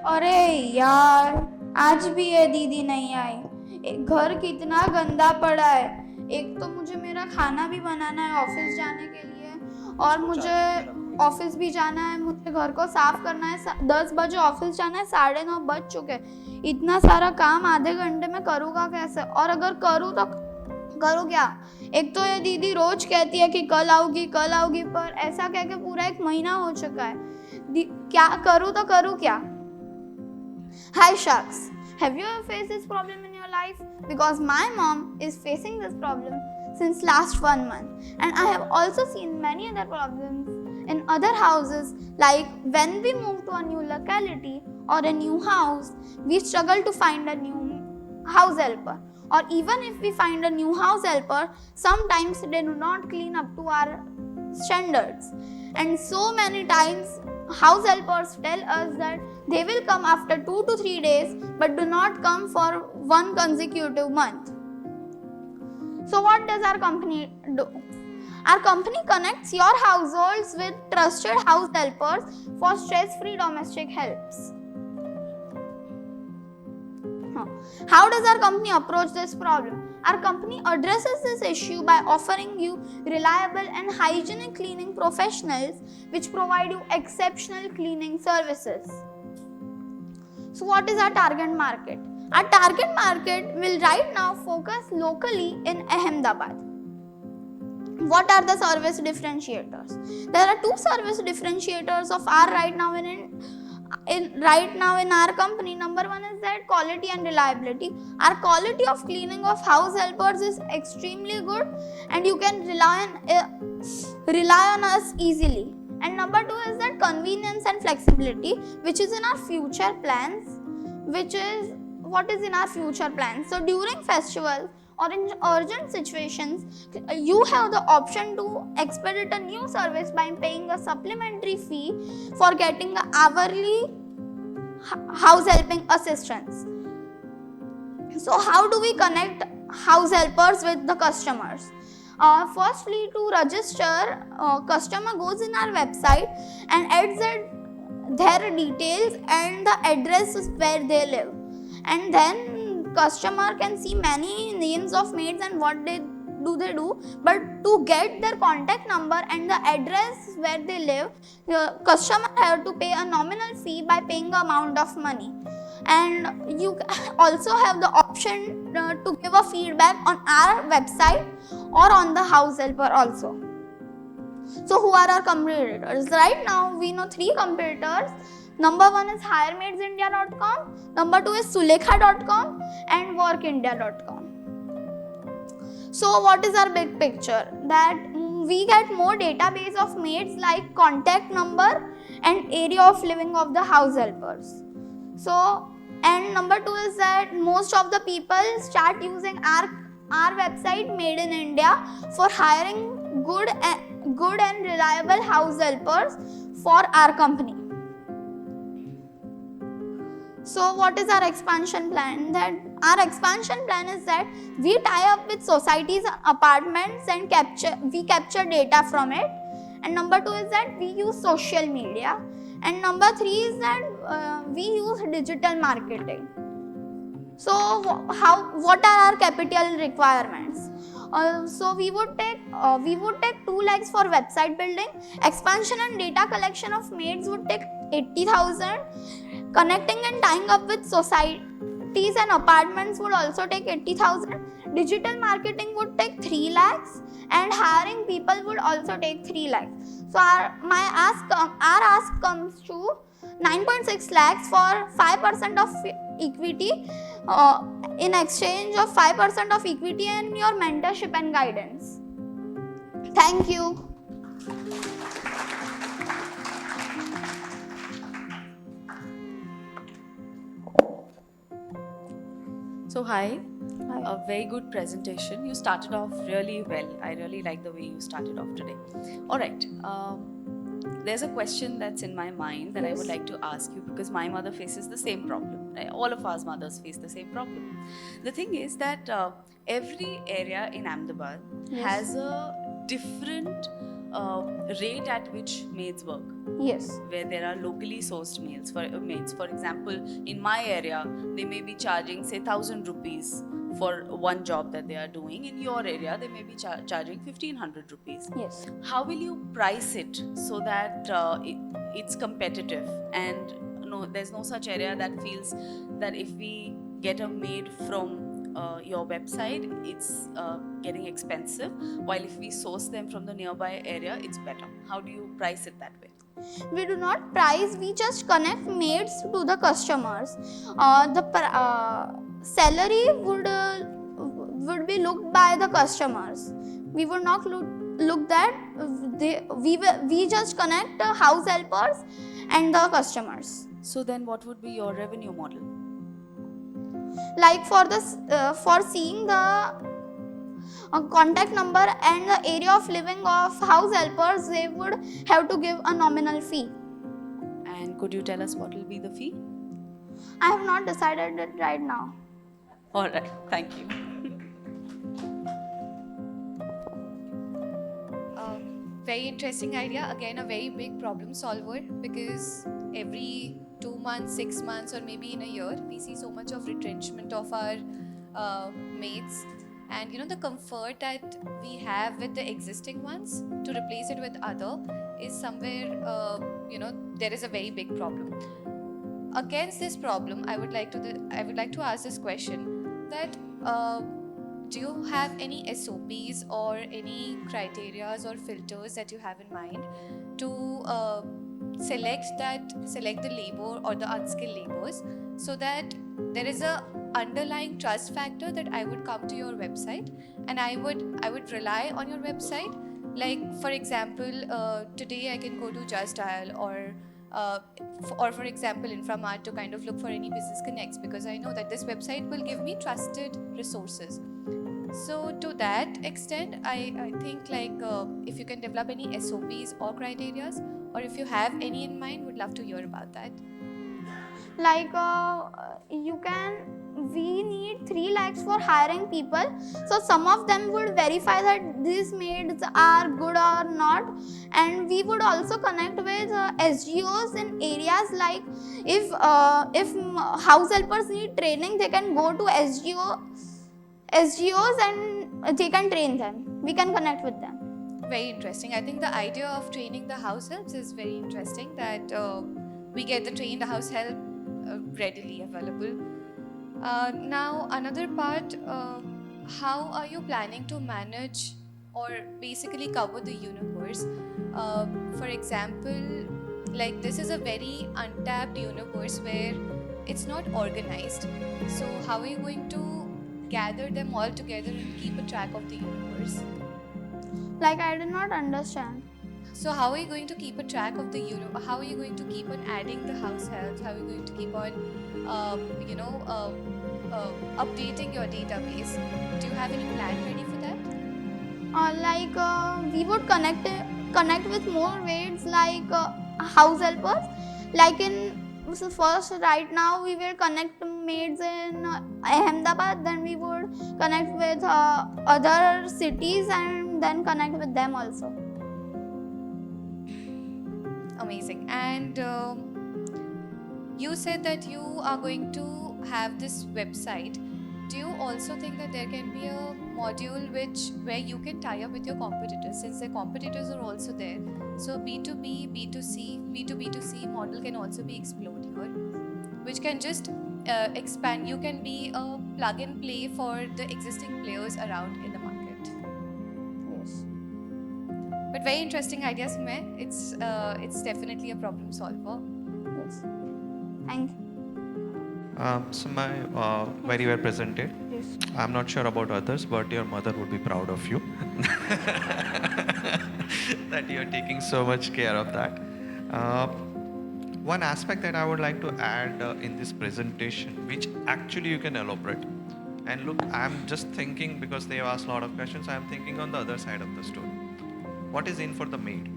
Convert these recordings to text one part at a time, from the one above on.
अरे यार, आज भी ये दीदी नहीं आई। घर कितना गंदा पड़ा है। एक तो मुझे मेरा खाना भी बनाना है ऑफिस जाने के लिए, और मुझे ऑफिस भी जाना है, मुझे घर को साफ करना है। 10 बजे ऑफिस जाना है, 9:30 बज चुके। इतना सारा काम आधे घंटे में करूँगा कैसे? और अगर करूँ तो करूँ क्या? एक तो ये दीदी रोज कहती है कि कल आऊगी, पर ऐसा कह के पूरा 1 महीना हो चुका है। क्या करूँ तो करूँ क्या? Hi Sharks, have you ever faced this problem in your life? Because my mom is facing this problem since last 1 month, and I have also seen many other problems in other houses, like when we move to a new locality or a new house, we struggle to find a new house helper. Or even if we find a new house helper, sometimes they do not clean up to our standards. And so many times house helpers tell us that they will come after 2 to 3 days but do not come for 1 consecutive month. So what does our company do? Our company connects your households with trusted house helpers for stress-free domestic helps. How does our company approach this problem? Our company addresses this issue by offering you reliable and hygienic cleaning professionals which provide you exceptional cleaning services. So what is our target market? Our target market will right now focus locally in Ahmedabad. What are the service differentiators? There are 2 service differentiators of our right now in our company. Number 1 is that quality and reliability. Our quality of cleaning of house helpers is extremely good, and you can rely on us easily. And number 2 is that convenience and flexibility, which is in our future plans. What is in our future plans? So during festivals or in urgent situations, you have the option to expedite a new service by paying a supplementary fee for getting hourly house helping assistance. So how do we connect house helpers with the customers? Firstly, to register, customer goes in our website and adds their details and the address where they live, and then customer can see many names of maids and what they do, but to get their contact number and the address where they live, customer have to pay a nominal fee by paying an amount of money. And you also have the option to give a feedback on our website or on the house helper also. So who are our competitors? Right now we know 3 competitors. Number 1 is hiremadsindia.com, number 2 is sulekha.com, and workindia.com. So what is our big picture? That we get more database of maids, like contact number and area of living of the house helpers. So, and number 2 is that most of the people start using our website Made in India for hiring good and reliable house helpers for our company. So what is our expansion plan? That our expansion plan is that we tie up with societies and apartments and we capture data from it. And number 2 is that we use social media. And number 3 is that we use digital marketing. So what are our capital requirements? So we would take 2 lakhs for website building. Expansion and data collection of maids would take 80,000. Connecting and tying up with societies and apartments would also take 80,000. Digital marketing would take 3 lakhs, and hiring people would also take 3 lakhs. So our ask comes to 9.6 lakhs for 5% of equity, in exchange of 5% of equity and your mentorship and guidance. Thank you. So hi, a very good presentation. You started off really well. I really like the way you started off today. All right, there's a question that's in my mind that I would like to ask you, because my mother faces the same problem. Right? All of us mothers face the same problem. The thing is that every area in Ahmedabad has a different rate at which maids work, Yes. where there are locally sourced maids. For example, in my area, they may be charging say 1,000 rupees for one job that they are doing. In your area, they may be charging 1,500 rupees. Yes. How will you price it so that it's competitive, and no, there's no such area that feels that if we get a maid from your website, it's getting expensive, while if we source them from the nearby area, it's better. How do you price it that way? We do not price, we just connect maids to the customers. The salary would be looked by the customers. We would not look that we just connect house helpers and the customers. So then what would be your revenue model? Like for seeing the contact number and the area of living of house helpers, they would have to give a nominal fee. And could you tell us what will be the fee? I have not decided it right now. All right, thank you. Very interesting idea. Again, a very big problem solver, because every 2 months, 6 months, or maybe in a year, we see so much of retrenchment of our maids. And the comfort that we have with the existing ones, to replace it with other, is somewhere there is a very big problem. Against this problem, I would like to ask this question, that do you have any SOPs or any criterias or filters that you have in mind to select the labor or the unskilled laborers, so that there is a underlying trust factor that I would come to your website and I would rely on your website? Like, for example, today I can go to Just Dial or for example Inframart to kind of look for any business connects, because I know that this website will give me trusted resources. So to that extent, I think like if you can develop any SOPs or criterias, or if you have any in mind, would love to hear about that. Like we need 3 lakhs for hiring people, so some of them would verify that these maids are good or not, and we would also connect with SGOs in areas, like if house helpers need training, they can go to SGOs and they can train them. We can connect with them. Very interesting. I think the idea of training the house helps is very interesting, that we get the trained house help readily available. Now, another part, how are you planning to manage or basically cover the universe? For example, like this is a very untapped universe where it's not organized. So how are you going to gather them all together and keep a track of the universe? Like, I did not understand. So how are you going to keep a track of the how are you going to keep on adding the house helps? How are you going to keep on updating your database? Do you have any plan ready for that? We would connect with more maids, like house helpers. Like so first, right now we will connect maids in Ahmedabad, then we would connect with other cities and then connect with them also. Amazing. And you said that you are going to have this website. Do you also think that there can be a module where you can tie up with your competitors, since the competitors are also there? So B2B, B2C model can also be explored here, which can just expand. You can be a plug and play for the existing players around in the market. Yes. But very interesting idea, Sumay. It's definitely a problem solver. Yes. Thank you. Very well presented. Yes. I'm not sure about others, but your mother would be proud of you that you're taking so much care of that. One aspect that I would like to add in this presentation, which actually you can elaborate. And look, I'm just thinking, because they have asked a lot of questions, I'm thinking on the other side of the story. What is in for the maid?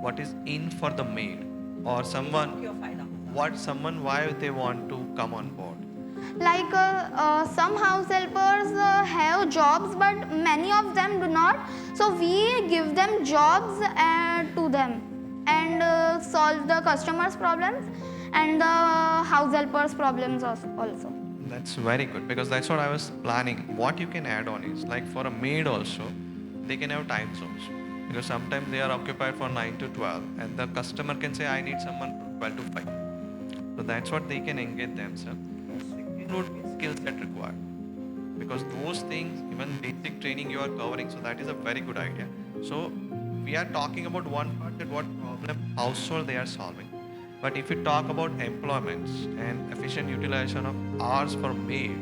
What is in for the maid? Or someone, why they want to come on board? Like some house helpers have jobs, but many of them do not. So we give them jobs to them and solve the customers' problems and the house helpers' problems also. That's very good because that's what I was planning. What you can add on is like for a maid also, they can have time zones because sometimes they are occupied for 9 to 12 and the customer can say, I need someone from 12 to 5. So that's what they can engage themselves. Second would be skill set required because those things, even basic training you are covering, so that is a very good idea. So we are talking about one part that what problem household they are solving. But if we talk about employments and efficient utilization of hours for maid,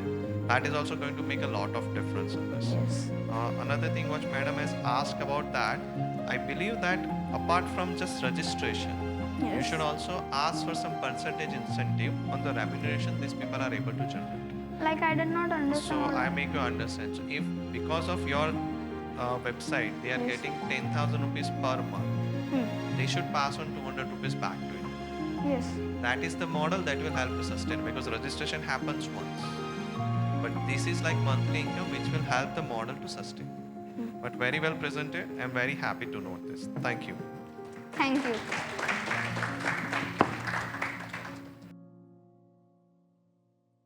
that is also going to make a lot of difference in this. Yes. Another thing which madam has asked about that, I believe that apart from just registration, you Yes. should also ask for some percentage incentive on the remuneration these people are able to generate. Like I did not So understand. I make you understand. So if because of your website they are Yes. getting 10,000 rupees per month, they should pass on 200 rupees back to you. Yes. That is the model that will help to sustain because registration happens once. But this is like monthly income which will help the model to sustain. But very well presented. I'm very happy to note this. Thank you. Thank you.